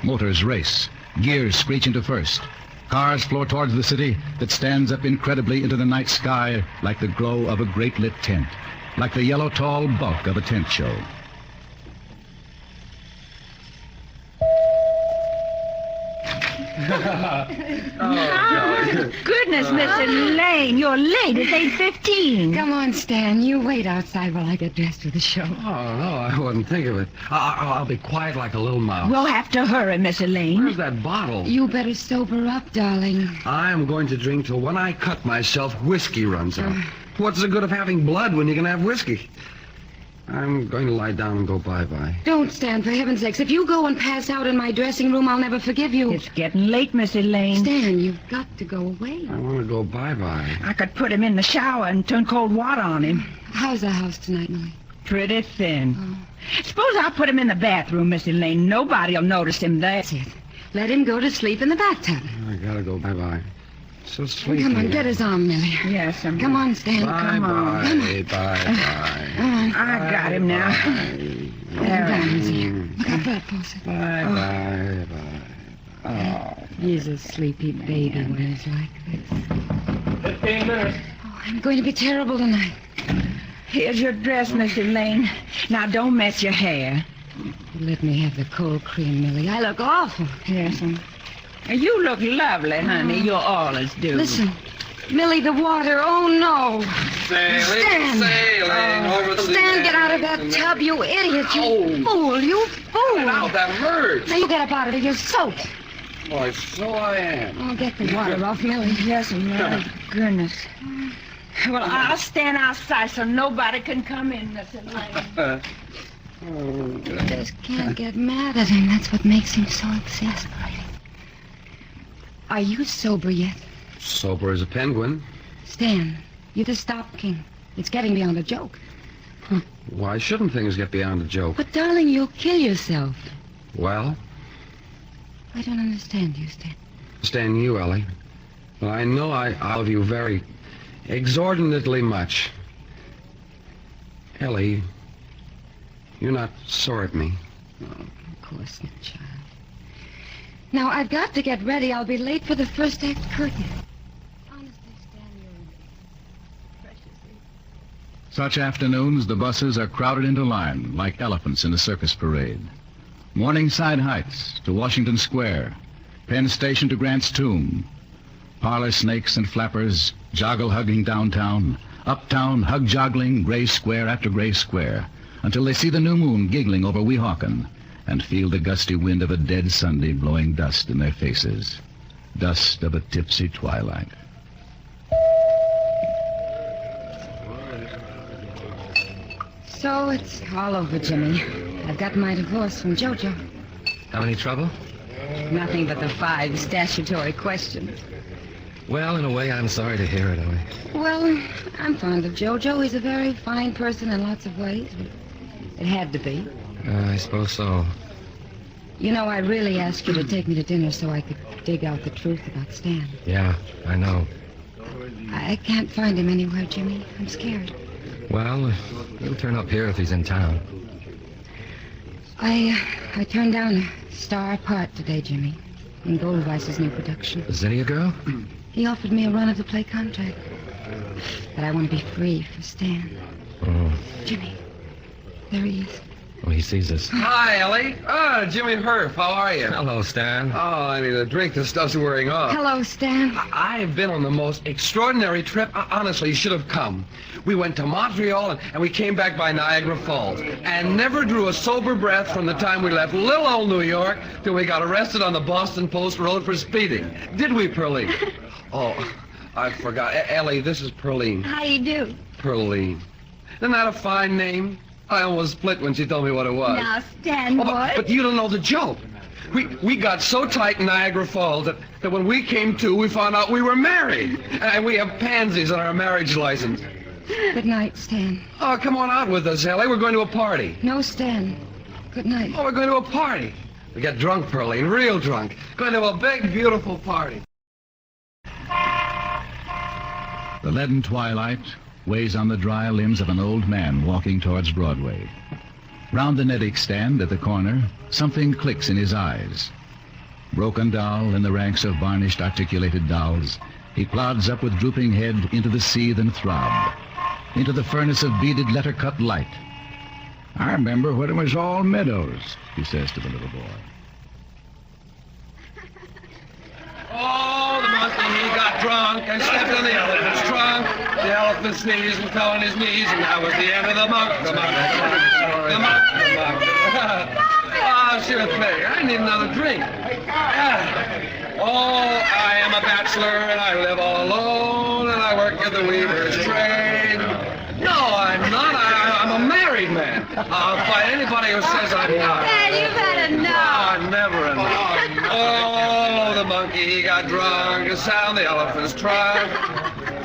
Motors race. Gears screech into first. Cars flow towards the city that stands up incredibly into the night sky like the glow of a great lit tent. Like the yellow tall bulk of a tent show. Goodness, Miss Elaine, you're late. It's 8:15. Come on, Stan. You wait outside while I get dressed for the show. Oh, no, I wouldn't think of it. I'll be quiet like a little mouse. We'll have to hurry, Miss Elaine. Where's that bottle? You better sober up, darling. I'm going to drink till when I cut myself, whiskey runs out. What's the good of having blood when you can have whiskey? I'm going to lie down and go bye-bye. Don't, Stan, for heaven's sakes. If you go and pass out in my dressing room, I'll never forgive you. It's getting late, Miss Elaine. Stan, you've got to go away. I want to go bye-bye. I could put him in the shower and turn cold water on him. How's the house tonight, Millie? Pretty thin. Suppose I'll put him in the bathroom, Miss Elaine. Nobody'll notice him there. That's it. Let him go to sleep in the bathtub. I gotta go bye-bye. So sleepy. Come on, get his arm, Millie. Yes, I'm... Come on, Stan. Come on. Bye-bye, bye-bye. I got him now. There he is. Look out for that faucet. Bye-bye, bye. Oh, he's a sleepy baby when he's like this. 15 minutes. Oh, I'm going to be terrible tonight. Here's your dress, Miss Elaine. Now, don't mess your hair. Let me have the cold cream, Millie. I look awful. Yes, you look lovely, honey. You always do. Listen, Millie, the water. Oh, no. Sailing over the Stan, get out of that tub, you idiot. You fool. You fool. Ow, that hurts. Now, you get up out of it. You're soaked. Why, so I am. Oh, get the water off, Millie. Yes, my goodness. Well, I'll stand outside so nobody can come in, Miss Elaine. You just can't get mad at him. That's what makes him so exasperating. Are you sober yet? Sober as a penguin. Stan, you're the stop king. It's getting beyond a joke. Why shouldn't things get beyond a joke? But, darling, you'll kill yourself. Well? I don't understand you, Stan. Understand you, Ellie. Well, I know I love you very exorbitantly much. Ellie, you're not sore at me. Oh, of course not, child. Now, I've got to get ready. I'll be late for the first act curtain. Honestly, Stan, you're preciously... Such afternoons, the buses are crowded into line like elephants in a circus parade. Morningside Heights to Washington Square, Penn Station to Grant's Tomb. Parlor snakes and flappers joggle-hugging downtown, uptown hug-joggling gray square after gray square, until they see the new moon giggling over Weehawken and feel the gusty wind of a dead Sunday blowing dust in their faces. Dust of a tipsy twilight. So it's all over, Jimmy. I've got my divorce from Jojo. Have any trouble? Nothing but the 5 statutory questions. Well, in a way, I'm sorry to hear it, Ellie. Well, I'm fond of Jojo. He's a very fine person in lots of ways. It had to be. I suppose so. You know, I really asked you to take me to dinner so I could dig out the truth about Stan. Yeah, I know. I can't find him anywhere, Jimmy. I'm scared. Well, he'll turn up here if he's in town. I turned down a star part today, Jimmy, in Goldweiss's new production. The Zinnia girl? He offered me a run-of-the-play contract. But I want to be free for Stan. Oh. Jimmy, there he is. Oh, he sees us. Hi, Ellie. Jimmy Herf. How are you? Hello, Stan. Oh, I need a drink. This stuff's wearing off. Hello, Stan. I've been on the most extraordinary trip. Honestly, you should have come. We went to Montreal and we came back by Niagara Falls and never drew a sober breath from the time we left little old New York till we got arrested on the Boston Post Road for speeding. Did we, Pearline? Oh, I forgot. Ellie, this is Pearline. How you do? Pearline. Isn't that a fine name? I almost split when she told me what it was. Now, Stan, boy. But you don't know the joke. We got so tight in Niagara Falls that when we came to, we found out we were married. And we have pansies on our marriage license. Good night, Stan. Oh, come on out with us, Ellie. We're going to a party. No, Stan. Good night. Oh, we're going to a party. We get drunk, Pearline, real drunk. Going to a big, beautiful party. The leaden twilight weighs on the dry limbs of an old man walking towards Broadway. Round the knitting stand at the corner, something clicks in his eyes. Broken doll in the ranks of varnished, articulated dolls, he plods up with drooping head into the seethe and throb, into the furnace of beaded letter-cut light. I remember when it was all meadows, he says to the little boy. Oh, the monkey, he got drunk and stepped on the elephant's trunk. The elephant sneezed and fell on his knees, and that was the end of the monk. The monk. Oh, she was playing. I need another drink. Yeah. Oh, I am a bachelor, and I live all alone, and I work at the weaver's trade. No, I'm not. I'm a married man. I'll fight anybody who says I'm not. Dad, you've had enough. Oh, never enough. Oh, the monkey, he got drunk and sat on the elephant's trunk.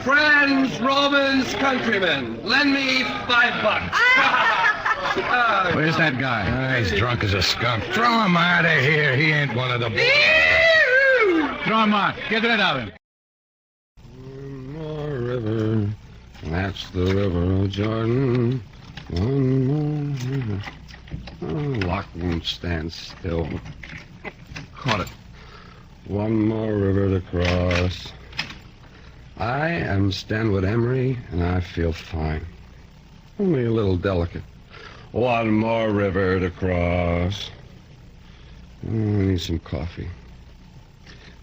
Friends, Romans, countrymen, lend me $5. Where's that guy? He's drunk as a skunk. Throw him out of here. He ain't one of the... Throw him out. Get rid of him. One more river. That's the river of Jordan. One more river. Oh, lock won't stand still. Caught it. One more river to cross. I am Stanwood Emery, and I feel fine. Only a little delicate. One more river to cross. Oh, I need some coffee.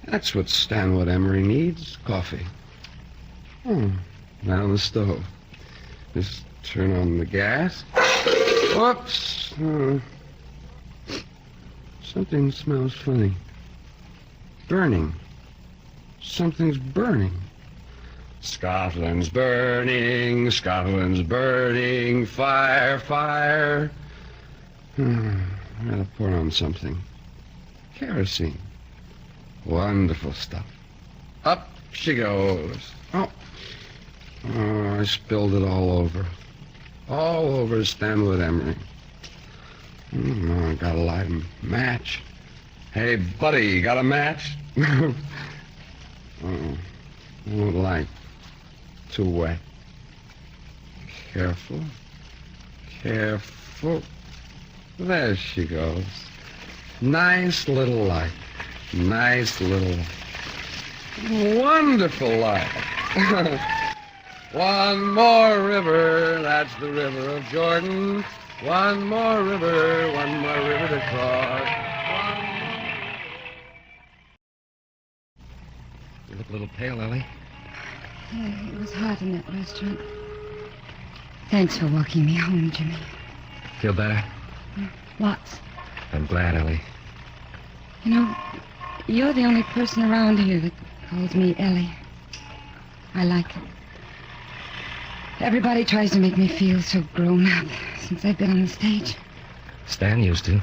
That's what Stanwood Emery needs, coffee. Oh, now on the stove. Just turn on the gas. Whoops. Something smells funny. Burning. Something's burning. Scotland's burning, Scotland's burning, fire, fire. I gotta pour on something. Kerosene. Wonderful stuff. Up she goes. Oh, I spilled it all over. All over Stanwood Emery. I gotta light a match. Hey, buddy, you got a match? I won't light. Too wet. Careful. Careful. There she goes. Nice little light. Nice little... Wonderful light. One more river, that's the river of Jordan. One more river to cross. You look a little pale, Ellie. Yeah, it was hot in that restaurant. Thanks for walking me home, Jimmy. Feel better? Lots. I'm glad, Ellie. You know, you're the only person around here that calls me Ellie. I like it. Everybody tries to make me feel so grown up since I've been on the stage. Stan used to.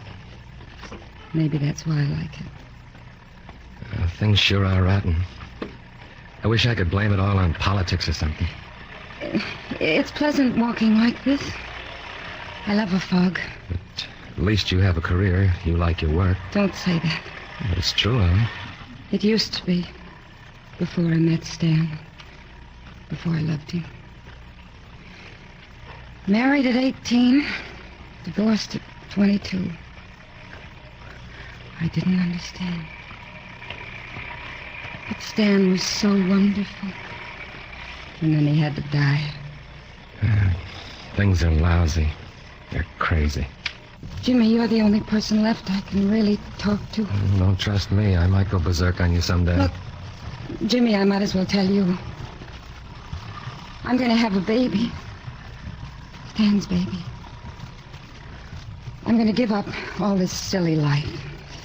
Maybe that's why I like it. Things sure are rotten. I wish I could blame it all on politics or something. It's pleasant walking like this. I love a fog. At least you have a career. You like your work. Don't say that. It's true, Ellie. It used to be. Before I met Stan. Before I loved him. Married at 18. Divorced at 22. I didn't understand. But Stan was so wonderful. And then he had to die. Things are lousy. They're crazy. Jimmy, you're the only person left I can really talk to. Don't trust me. I might go berserk on you someday. Look, Jimmy, I might as well tell you. I'm going to have a baby. Stan's baby. I'm going to give up all this silly life.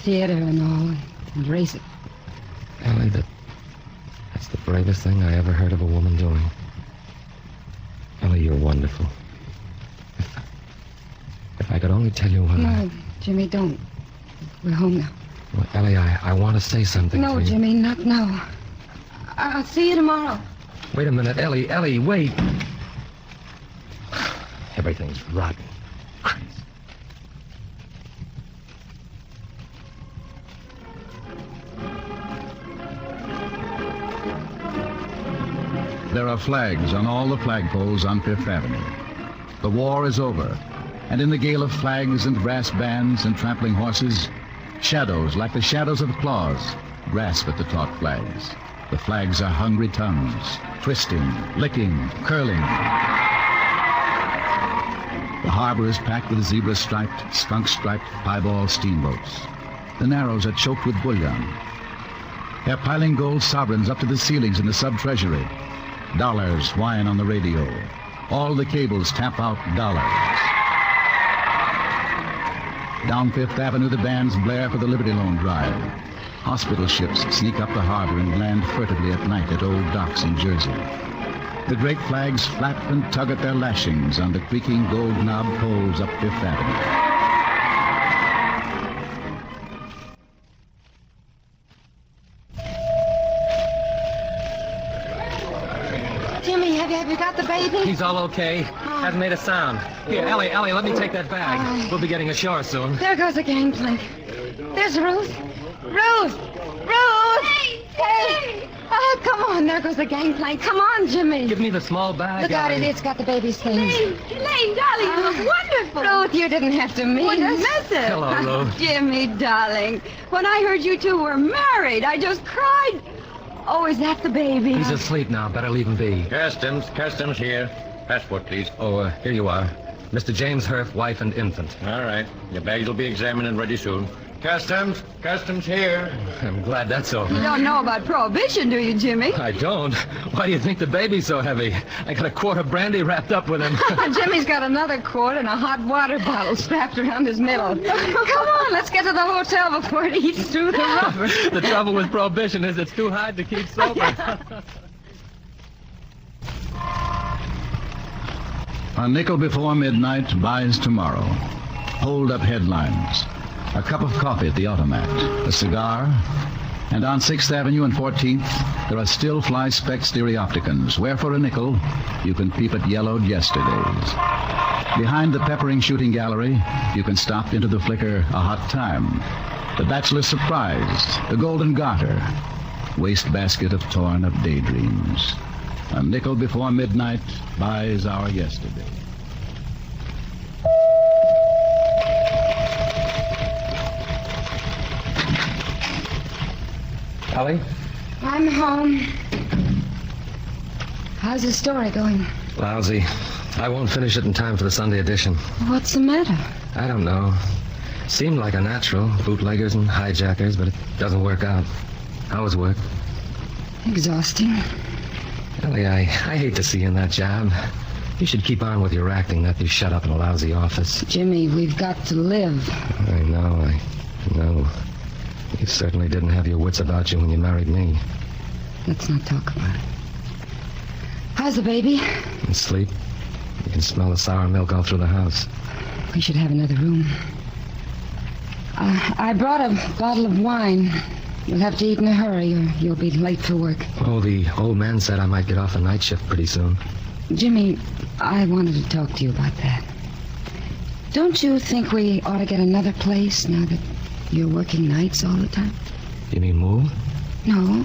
Theater and all. And race it. Ellie, that's the bravest thing I ever heard of a woman doing. Ellie, you're wonderful. If I could only tell you what No, Jimmy, don't. We're home now. Well, Ellie, I want to say something No, to you. Jimmy, not now. I'll see you tomorrow. Wait a minute, Ellie, wait. Everything's rotten. There are flags on all the flagpoles on Fifth Avenue. The war is over, and in the gale of flags and brass bands and trampling horses, shadows like the shadows of claws grasp at the taut flags. The flags are hungry tongues, twisting, licking, curling. The harbor is packed with zebra-striped, skunk-striped piebald steamboats. The Narrows are choked with bullion. They're piling gold sovereigns up to the ceilings in the sub-treasury. Dollars whine on the radio. All the cables tap out dollars. Down Fifth Avenue, the bands blare for the Liberty Loan Drive. Hospital ships sneak up the harbor and land furtively at night at old docks in Jersey. The great flags flap and tug at their lashings on the creaking gold knob poles up Fifth Avenue. Jimmy, have you got the baby? He's all okay. Hasn't made a sound. Here, Ellie, let me take that bag. We'll be getting ashore soon. There goes the gangplank. There's Ruth. Ruth! Ruth! Hey! Oh, come on. There goes the gangplank. Come on, Jimmy. Give me the small bag. Look out, Ellie. it's got the baby's things. Elaine, darling, you look wonderful. Ruth, you didn't have to meet What a us. message. Hello, Ruth. Jimmy, darling, when I heard you two were married, I just cried. Oh, is that the baby? He's asleep now. Better leave him be. Customs here. Passport, please. Oh, here you are. Mr. James Herf, wife and infant. All right. Your bags will be examined and ready soon. Customs here. I'm glad that's over. You don't know about prohibition, do you, Jimmy? I don't. Why do you think the baby's so heavy? I got a quart of brandy wrapped up with him. Jimmy's got another quart and a hot water bottle strapped around his middle. Come on, let's get to the hotel before it eats through the rubber. The trouble with prohibition is it's too hard to keep sober. A nickel before midnight buys tomorrow. Hold-up headlines. A cup of coffee at the automat. A cigar. And on 6th Avenue and 14th, there are still fly-spec stereopticons, where for a nickel, you can peep at yellowed yesterdays. Behind the peppering shooting gallery, you can stop into the flicker A Hot Time, The Bachelor's Surprise, The Golden Garter, wastebasket of torn-up daydreams. A nickel before midnight buys our yesterday. Ellie? I'm home. How's the story going? Lousy. I won't finish it in time for the Sunday edition. What's the matter? I don't know. Seemed like a natural. Bootleggers and hijackers, but it doesn't work out. How's work? Exhausting. Ellie, I hate to see you in that job. You should keep on with your acting, not be shut up in a lousy office. Jimmy, we've got to live. I know. You certainly didn't have your wits about you when you married me. Let's not talk about it. How's the baby? Asleep. You can smell the sour milk all through the house. We should have another room. I brought a bottle of wine. You'll have to eat in a hurry or you'll be late for work. Oh, the old man said I might get off a night shift pretty soon. Jimmy, I wanted to talk to you about that. Don't you think we ought to get another place now that you're working nights all the time? You mean move? No.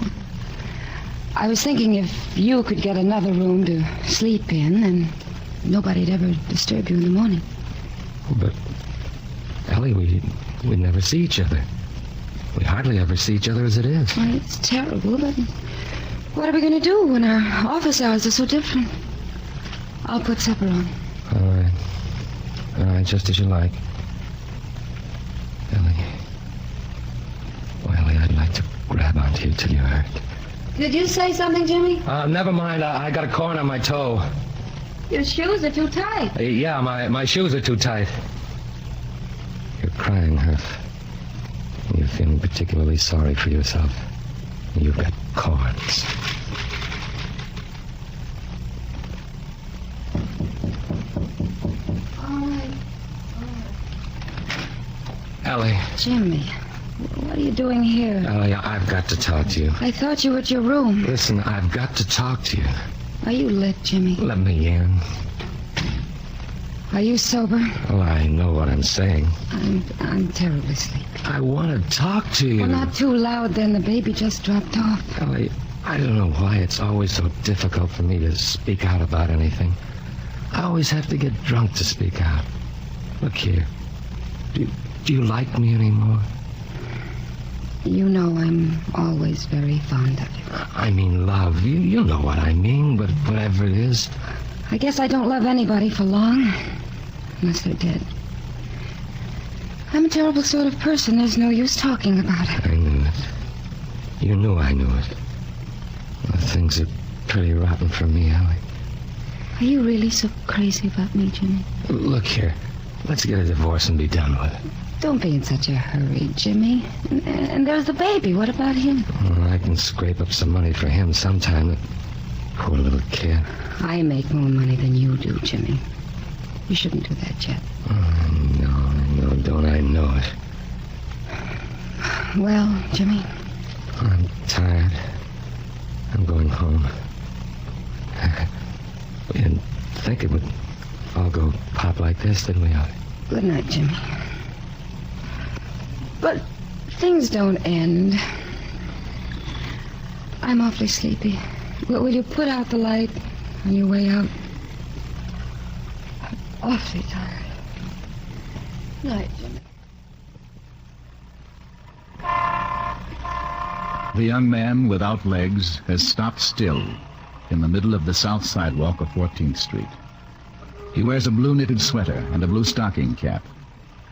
I was thinking if you could get another room to sleep in, then nobody'd ever disturb you in the morning. But, Ellie, we never see each other. We hardly ever see each other as it is. Well, it's terrible, but what are we going to do when our office hours are so different? I'll put supper on. All right, just as you like. Ellie. Well, Ellie, I'd like to grab onto you till you hurt. Did you say something, Jimmy? Never mind. I got a corn on my toe. Your shoes are too tight. Yeah, my shoes are too tight. You're crying, Herf. You're feeling particularly sorry for yourself. You've got corns. All right. Ellie. Jimmy, what are you doing here? Ellie, I've got to talk to you. I thought you were at your room. Listen, I've got to talk to you. Are you lit, Jimmy? Let me in. Are you sober? Oh, I know what I'm saying. I'm terribly sleepy. I want to talk to you. Well, not too loud then. The baby just dropped off. Ellie, I don't know why it's always so difficult for me to speak out about anything. I always have to get drunk to speak out. Look here. Do you like me anymore? You know I'm always very fond of you. I mean love. You know what I mean, but whatever it is. I guess I don't love anybody for long, unless they're dead. I'm a terrible sort of person. There's no use talking about it. I knew it. You knew I knew it. Well, things are pretty rotten for me, Allie. Are you really so crazy about me, Jimmy? Look here. Let's get a divorce and be done with it. Don't be in such a hurry, Jimmy. And there's the baby. What about him? Well, I can scrape up some money for him sometime. Poor little kid. I make more money than you do, Jimmy. You shouldn't do that yet. Oh, no, don't I know it. Well, Jimmy? I'm tired. I'm going home. We didn't think it would all go pop like this, did we, Allie? Good night, Jimmy. But things don't end. I'm awfully sleepy. Will you put out the light on your way out? I'm awfully tired. Night, Jimmy. The young man without legs has stopped still in the middle of the south sidewalk of 14th Street. He wears a blue knitted sweater and a blue stocking cap.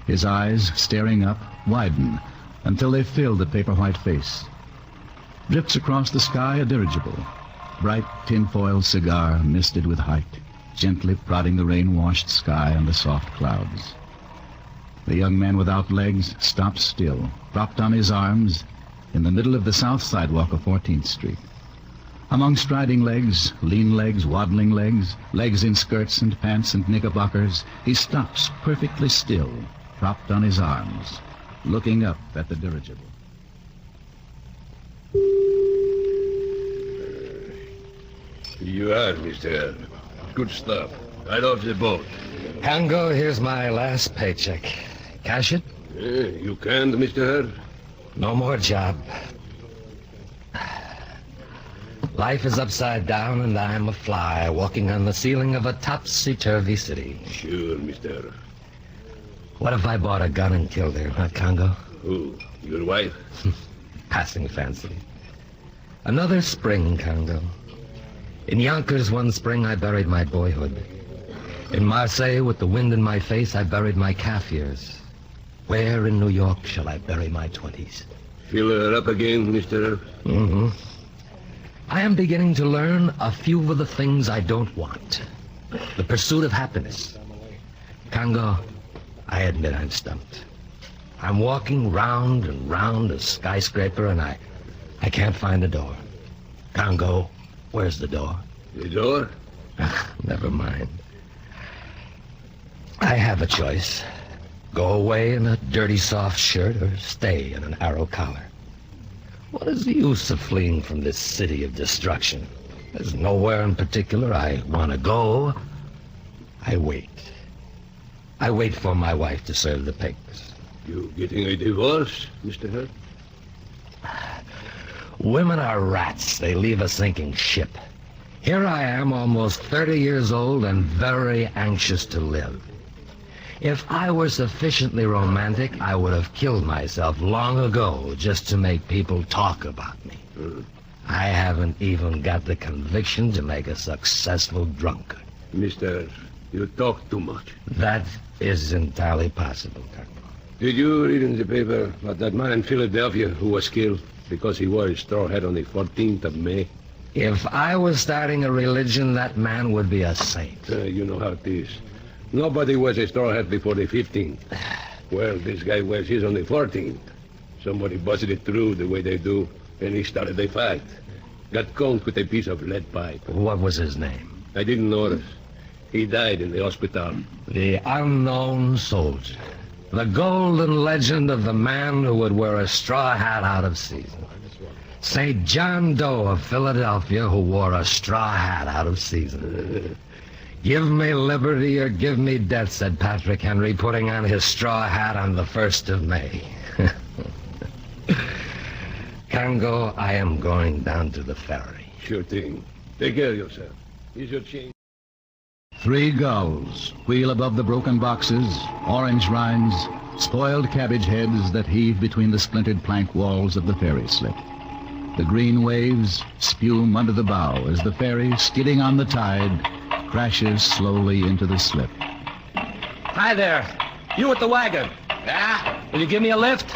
His eyes, staring up, widen until they fill the paper-white face. Drifts across the sky a dirigible, bright tinfoil cigar misted with height, gently prodding the rain-washed sky and the soft clouds. The young man without legs stops still, propped on his arms, in the middle of the south sidewalk of 14th Street. Among striding legs, lean legs, waddling legs, legs in skirts and pants and knickerbockers, he stops perfectly still, propped on his arms, looking up at the dirigible. You are, Mr. Good stuff. Right off the boat. Congo, here's my last paycheck. Cash it? You can't, Mr. Hurd. No more job. Life is upside down and I'm a fly walking on the ceiling of a topsy-turvy city. Sure, Mr. What if I bought a gun and killed her, huh, Congo? Who? Your wife? Passing fancy. Another spring, Congo. In Yonkers one spring I buried my boyhood. In Marseille, with the wind in my face, I buried my calf years. Where in New York shall I bury my 20s? Fill her up again, Mr. Mm-hmm. I am beginning to learn a few of the things I don't want. The pursuit of happiness. Congo, I admit I'm stumped. I'm walking round and round a skyscraper and I can't find the door. Congo, where's the door? The door? Never mind. I have a choice. Go away in a dirty soft shirt or stay in an arrow collar. What is the use of fleeing from this city of destruction? There's nowhere in particular I want to go. I wait. I wait for my wife to serve the pigs. You getting a divorce, Mr. Hurd? Women are rats. They leave a sinking ship. Here I am, almost 30 years old and very anxious to live. If I were sufficiently romantic, I would have killed myself long ago just to make people talk about me. I haven't even got the conviction to make a successful drunkard. Mister, you talk too much. That is entirely possible, Colonel. Did you read in the paper about that man in Philadelphia who was killed because he wore his straw hat on the 14th of May? If I was starting a religion, that man would be a saint. You know how it is. Nobody wears a straw hat before the 15th. Well, this guy wears his on the 14th. Somebody busted it through the way they do, and he started a fight. Got conked with a piece of lead pipe. What was his name? I didn't notice. He died in the hospital. The unknown soldier. The golden legend of the man who would wear a straw hat out of season. St. John Doe of Philadelphia who wore a straw hat out of season. Give me liberty or give me death, said Patrick Henry, putting on his straw hat on the 1st of May. Tango, I am going down to the ferry. Sure thing. Take care of yourself. Here's your change. 3 gulls wheel above the broken boxes, orange rinds, spoiled cabbage heads that heave between the splintered plank walls of the ferry slip. The green waves spume under the bow as the ferry, skidding on the tide, crashes slowly into the slip. Hi there. You with the wagon. Yeah? Will you give me a lift?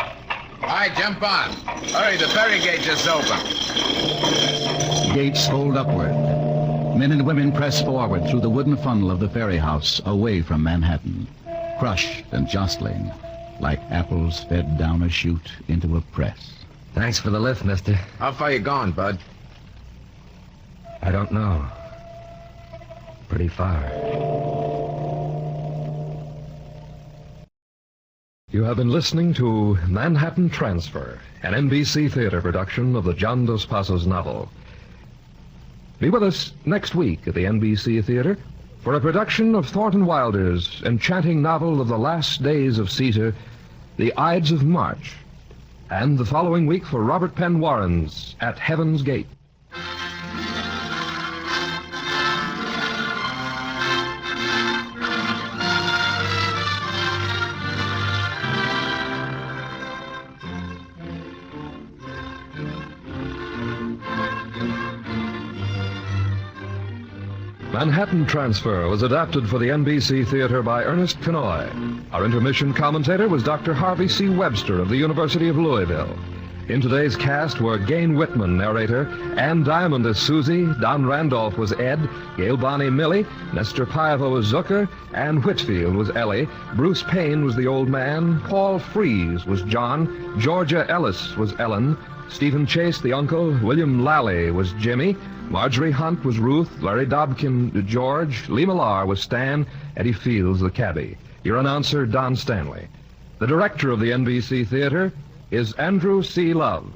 All right, jump on. Hurry, the ferry gate just opened. Gates fold upward. Men and women press forward through the wooden funnel of the ferry house, away from Manhattan, crushed and jostling, like apples fed down a chute into a press. Thanks for the lift, mister. How far you going, bud? I don't know. Pretty far. You have been listening to Manhattan Transfer, an NBC theater production of the John Dos Passos novel. Be with us next week at the NBC Theater for a production of Thornton Wilder's enchanting novel of the last days of Caesar, The Ides of March, and the following week for Robert Penn Warren's At Heaven's Gate. Manhattan Transfer was adapted for the NBC Theater by Ernest Kenoy. Our intermission commentator was Dr. Harvey C. Webster of the University of Louisville. In today's cast were Gain Whitman, narrator, Ann Diamond as Susie, Don Randolph was Ed, Gail Bonney Millie, Nestor Paiva was Zucker, Ann Whitfield was Ellie, Bruce Payne was the old man, Paul Fries was John, Georgia Ellis was Ellen, Stephen Chase the uncle, William Lally was Jimmy, Marjorie Hunt was Ruth, Larry Dobkin George, Lee Millar was Stan, Eddie Fields the cabbie. Your announcer, Don Stanley. The director of the NBC Theater is Andrew C. Love.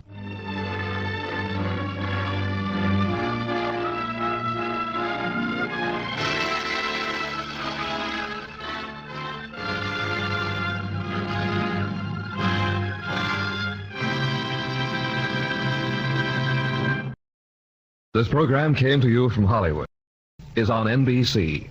This program came to you from Hollywood. Is on NBC.